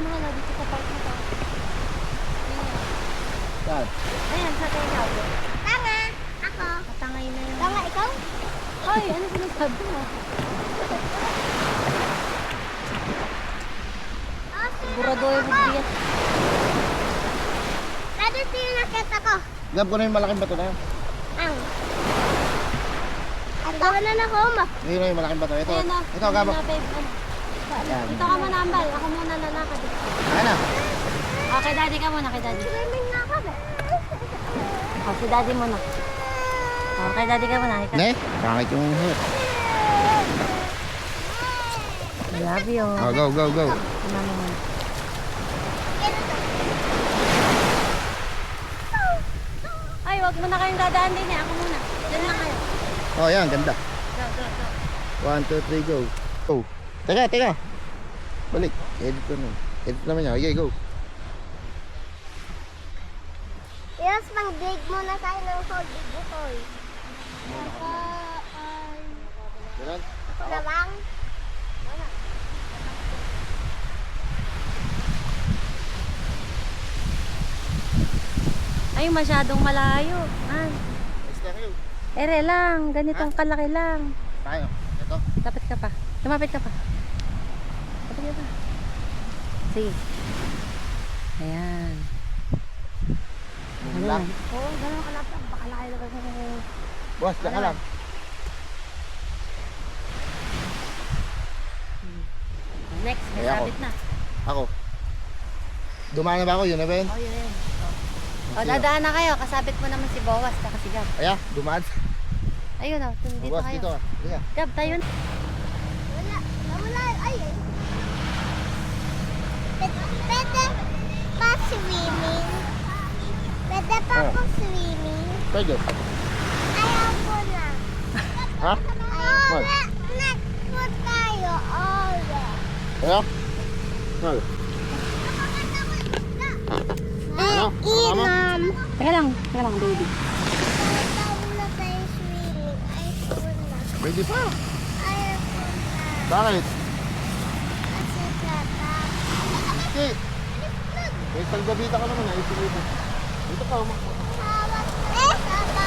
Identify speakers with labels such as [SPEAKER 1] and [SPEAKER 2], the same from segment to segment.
[SPEAKER 1] mahal dito sa park na to.
[SPEAKER 2] Saan?
[SPEAKER 1] Ayan, sa tayo.
[SPEAKER 3] Tanga! Ako!
[SPEAKER 1] Matangay na yun.
[SPEAKER 3] Tanga ikaw?
[SPEAKER 1] Hoy, ano sinasabi mo? Sigurado yung bigat.
[SPEAKER 3] Dati sinakit ako.
[SPEAKER 2] Gab ko na yung malaking bato na yan.
[SPEAKER 3] Ang. At tawa na ako ma.
[SPEAKER 2] Ayun na yung malaking bato. Ito,
[SPEAKER 1] Ayan na.
[SPEAKER 2] ito Gabo.
[SPEAKER 1] Ayan na, babe. Ano?
[SPEAKER 2] Yan.
[SPEAKER 1] Dito ka muna, Ambal. Ako muna lalakad.
[SPEAKER 2] Ayan na.
[SPEAKER 1] Okay, daddy ka muna, kay daddy.
[SPEAKER 3] Swimming na ako ba?
[SPEAKER 1] Oh, si daddy muna. Okay, daddy ka muna. Ikaw.
[SPEAKER 2] Ne? Pangit yung hood.
[SPEAKER 1] I love you.
[SPEAKER 2] Oh, go, go, go.
[SPEAKER 1] Ano mo muna. Ay, wag mo na kayong dadaan din eh. Ako muna. Diyan lang kayo.
[SPEAKER 2] Oh, yan, ganda.
[SPEAKER 1] Go, go, go.
[SPEAKER 2] 1, 2, 3, go. Go. Teka, teka. Balik. Edit ko na. Edit naman niya. Okay, go.
[SPEAKER 3] Yes, pang-dig muna tayo ng holding butoy. Ako ay...
[SPEAKER 2] Ganun.
[SPEAKER 3] Lawang.
[SPEAKER 1] Ay, masyadong malayo. Man.
[SPEAKER 2] Extra kayo.
[SPEAKER 1] Ere lang. Ganitong kalaki lang.
[SPEAKER 2] Tayo. Ito.
[SPEAKER 1] Lapit ka pa. Lumapit ka pa. Lapit ka pa. Sige. Ayan. Ano
[SPEAKER 2] Lang.
[SPEAKER 1] lang? Oo, gano'n kalapit. Baka laki lang ako.
[SPEAKER 2] Boss, dyan ka lang.
[SPEAKER 1] Next, may
[SPEAKER 2] Ay, ako.
[SPEAKER 1] sabit na.
[SPEAKER 2] Ako. Dumaan na ba ako? Yun na ba yun?
[SPEAKER 1] Oh, yun. O, dadaan na kayo. Kasabit mo naman si Bowas. Saka si Gab.
[SPEAKER 2] Ayan, dumaan.
[SPEAKER 1] Ayun o, dito
[SPEAKER 2] Boss,
[SPEAKER 1] kayo.
[SPEAKER 2] dito ah. Sige.
[SPEAKER 1] Gab, tayo na.
[SPEAKER 3] Wala. Wala. Ay. Pwede pa swimming. Pwede pa
[SPEAKER 2] Oh.
[SPEAKER 3] po swimming.
[SPEAKER 2] Pwede.
[SPEAKER 3] Ayaw ko na.
[SPEAKER 2] Ha?
[SPEAKER 3] Oh,
[SPEAKER 2] Mag.
[SPEAKER 3] next po tayo. Oh,
[SPEAKER 2] Ayan. Mal. Ano?
[SPEAKER 3] Inam.
[SPEAKER 1] Teka lang, baby.
[SPEAKER 3] Ayaw na tayo swimming. Ayaw ko na.
[SPEAKER 2] Pwede pa.
[SPEAKER 3] Ayaw ko na.
[SPEAKER 2] Bakit?
[SPEAKER 3] Kasi tata.
[SPEAKER 2] Okay. May paggabita ka naman. Ayusin mo ito. Dito ka.
[SPEAKER 3] Hawak. Tata.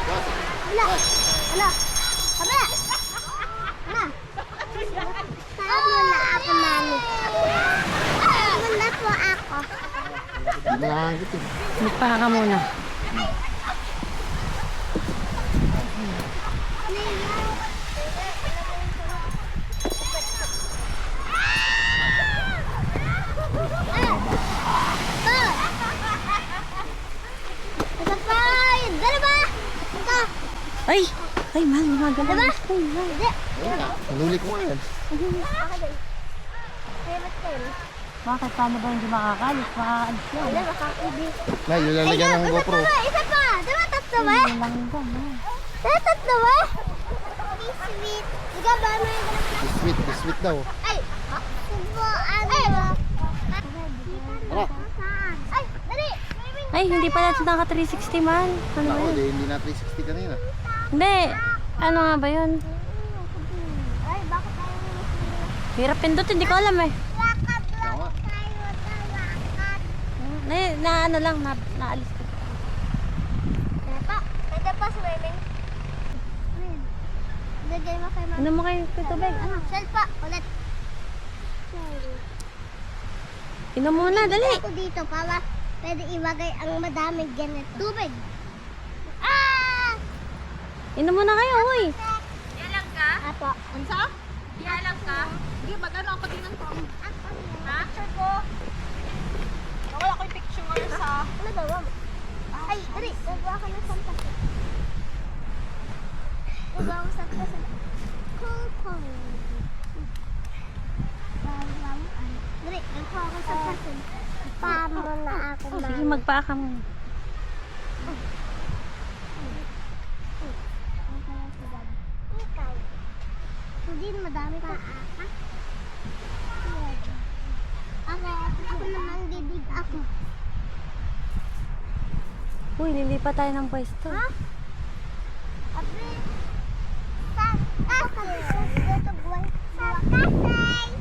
[SPEAKER 2] Boss.
[SPEAKER 3] Wala. Wala. Wala. Wala. Saan mo na ako, mami? Saan mo na po ako?
[SPEAKER 2] Hindi mo nakakit eh.
[SPEAKER 1] Magpaha muna.
[SPEAKER 3] Ito pa! Dala ba? Ito!
[SPEAKER 1] Ay! Ay, man, gumagalaw.
[SPEAKER 3] Diba?
[SPEAKER 1] Ay, man.
[SPEAKER 3] Hindi.
[SPEAKER 2] Ayun na. Nahuli ko nga yan.
[SPEAKER 3] Ako din. Favorite ko yun.
[SPEAKER 1] Bakit? Paano ba hindi makakalis? Makakalis yan.
[SPEAKER 3] Wala, makakibig.
[SPEAKER 2] Nay, yung lalagyan ng GoPro.
[SPEAKER 3] Isa pa! Diba tatlo ba?
[SPEAKER 1] Yun lang dyan, ha?
[SPEAKER 3] Diba tatlo ba? Be sweet. Ikaw ba? May ganap na.
[SPEAKER 2] Biscuit, biscuit daw.
[SPEAKER 3] Ay! Subo, ano?
[SPEAKER 2] Tara.
[SPEAKER 3] Saan? Ay! Dali!
[SPEAKER 1] Ay, hindi pala ito naka 360 man. Ano ba
[SPEAKER 2] Ako,
[SPEAKER 1] yun?
[SPEAKER 2] hindi na 360 kanina.
[SPEAKER 1] Hindi. Ano nga ba yun?
[SPEAKER 3] Ay, bakit tayo nila?
[SPEAKER 1] Hirap pindot, hindi ko alam eh.
[SPEAKER 3] Lakad
[SPEAKER 2] Oo nga.
[SPEAKER 3] lang tayo sa lakad.
[SPEAKER 1] Na ano lang, naalis ko.
[SPEAKER 3] Pwede pa swimming. Lagay mo kay mama.
[SPEAKER 1] Ano mo kayo tubig? Ano?
[SPEAKER 3] Shell pa, ulit.
[SPEAKER 1] Inom muna, dali.
[SPEAKER 3] Ako dito para pwede iwagay ang madaming ganito. Tubig. Ah!
[SPEAKER 1] Inom muna kayo, uy.
[SPEAKER 4] Ialang ka?
[SPEAKER 3] Apo.
[SPEAKER 4] Unsa? Ialang ka? Sige, magano ako din ng pang. Ha? Picture ko. Nawala ko yung picture sa...
[SPEAKER 3] Ano ba, ma'am? Ay, dali. Nagawa ko ng sampas. Nagawa ko sa sampas. Cool. Dali, nagawa ko sa sampas. Paano na ako,
[SPEAKER 1] Oh,
[SPEAKER 3] ma'am?
[SPEAKER 1] sige, magpaa ka muna.
[SPEAKER 3] Ikaw. Hindi, madami pa. Ako naman bibig ako.
[SPEAKER 1] Uy, lilipat tayo ng pwesto.
[SPEAKER 3] Ha? Abi. Saan? Ah, dito buwan. Kasi.